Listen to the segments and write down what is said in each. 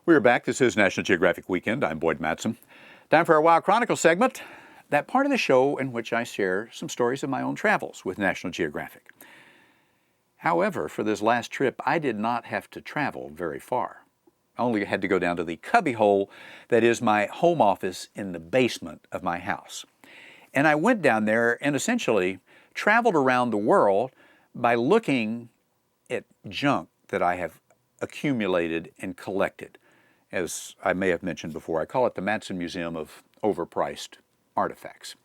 We're back. This is National Geographic Weekend. I'm Boyd Matson. Time for our Wild Chronicle segment, that part of the show in which I share some stories of my own travels with National Geographic. However, for this last trip, I did not have to travel very far. I only had to go down to the cubbyhole that is my home office in the basement of my house. And I went down there and essentially traveled around the world by looking at junk that I have accumulated and collected. As I may have mentioned before, I call it the Matson Museum of Overpriced Artifacts.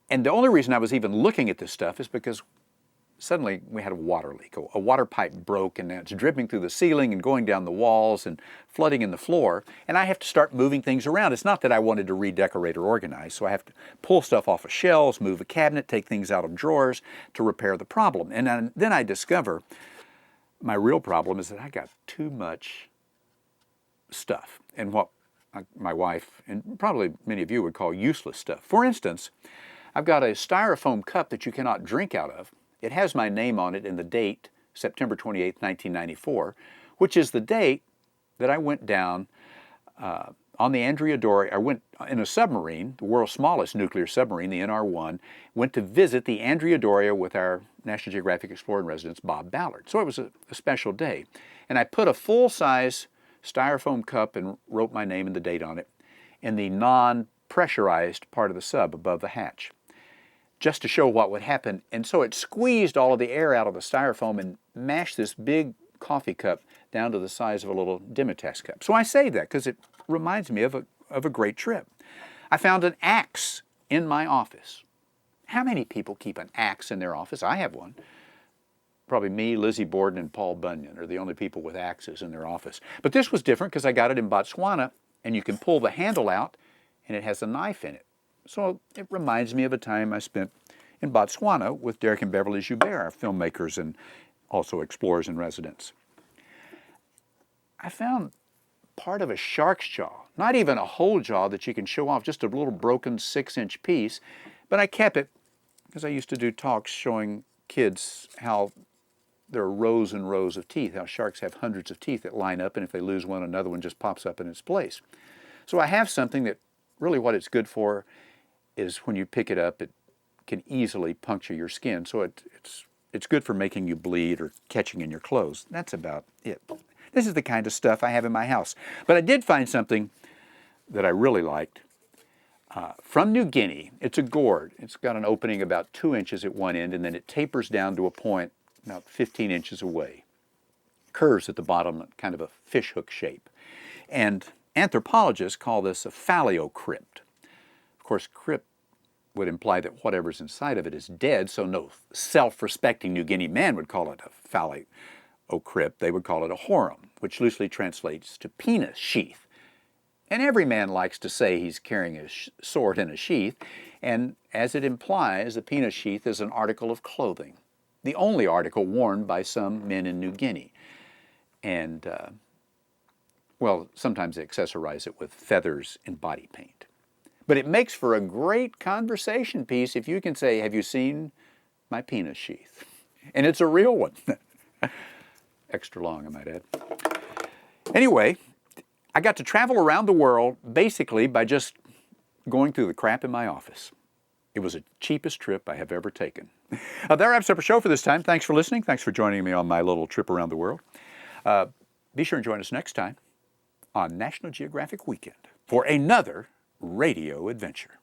And the only reason I was even looking at this stuff is because suddenly we had a water leak. A water pipe broke and now it's dripping through the ceiling and going down the walls and flooding in the floor. And I have to start moving things around. It's not that I wanted to redecorate or organize, so I have to pull stuff off of shelves, move a cabinet, take things out of drawers to repair the problem. And then I discover my real problem is that I got too much stuff, and what my wife and probably many of you would call useless stuff. For instance, I've got a styrofoam cup that you cannot drink out of. It has my name on it and the date, September 28, 1994, which is the date that I went down on the Andrea Doria. I went in a submarine, the world's smallest nuclear submarine, the NR-1, went to visit the Andrea Doria with our National Geographic Explorer in Residence, Bob Ballard. So it was a special day. And I put a full-size styrofoam cup and wrote my name and the date on it in the non-pressurized part of the sub above the hatch, just to show what would happen. And so it squeezed all of the air out of the styrofoam and mashed this big coffee cup down to the size of a little Dimetax cup. So I saved that because it reminds me of a great trip. I found an axe in my office. How many people keep an axe in their office? I have one. Probably me, Lizzie Borden, and Paul Bunyan are the only people with axes in their office. But this was different because I got it in Botswana, and you can pull the handle out, and it has a knife in it. So it reminds me of a time I spent in Botswana with Derek and Beverly Joubert, our filmmakers and also explorers in residence. I found part of a shark's jaw, not even a whole jaw that you can show off, just a little broken 6-inch piece, but I kept it because I used to do talks showing kids how there are rows and rows of teeth, how sharks have hundreds of teeth that line up, and if they lose one, another one just pops up in its place. So I have something that really what it's good for is when you pick it up, it can easily puncture your skin. So it's good for making you bleed or catching in your clothes. That's about it. This is the kind of stuff I have in my house. But I did find something that I really liked. From New Guinea, it's a gourd. It's got an opening about 2 inches at one end, and then it tapers down to a point about 15 inches away. Curves at the bottom, kind of a fishhook shape. And anthropologists call this a phallocrypt. Of course, crypt would imply that whatever's inside of it is dead, so no self-respecting New Guinea man would call it a phallocrypt. They would call it a horum, which loosely translates to penis sheath. And every man likes to say he's carrying a sword in a sheath, and as it implies, a penis sheath is an article of clothing, the only article worn by some men in New Guinea. And, well, sometimes they accessorize it with feathers and body paint. But it makes for a great conversation piece if you can say, "Have you seen my penis sheath?" And it's a real one. Extra long, I might add. Anyway, I got to travel around the world basically by just going through the crap in my office. It was the cheapest trip I have ever taken. That wraps up our show for this time. Thanks for listening. Thanks for joining me on my little trip around the world. Be sure and join us next time on National Geographic Weekend for another radio adventure.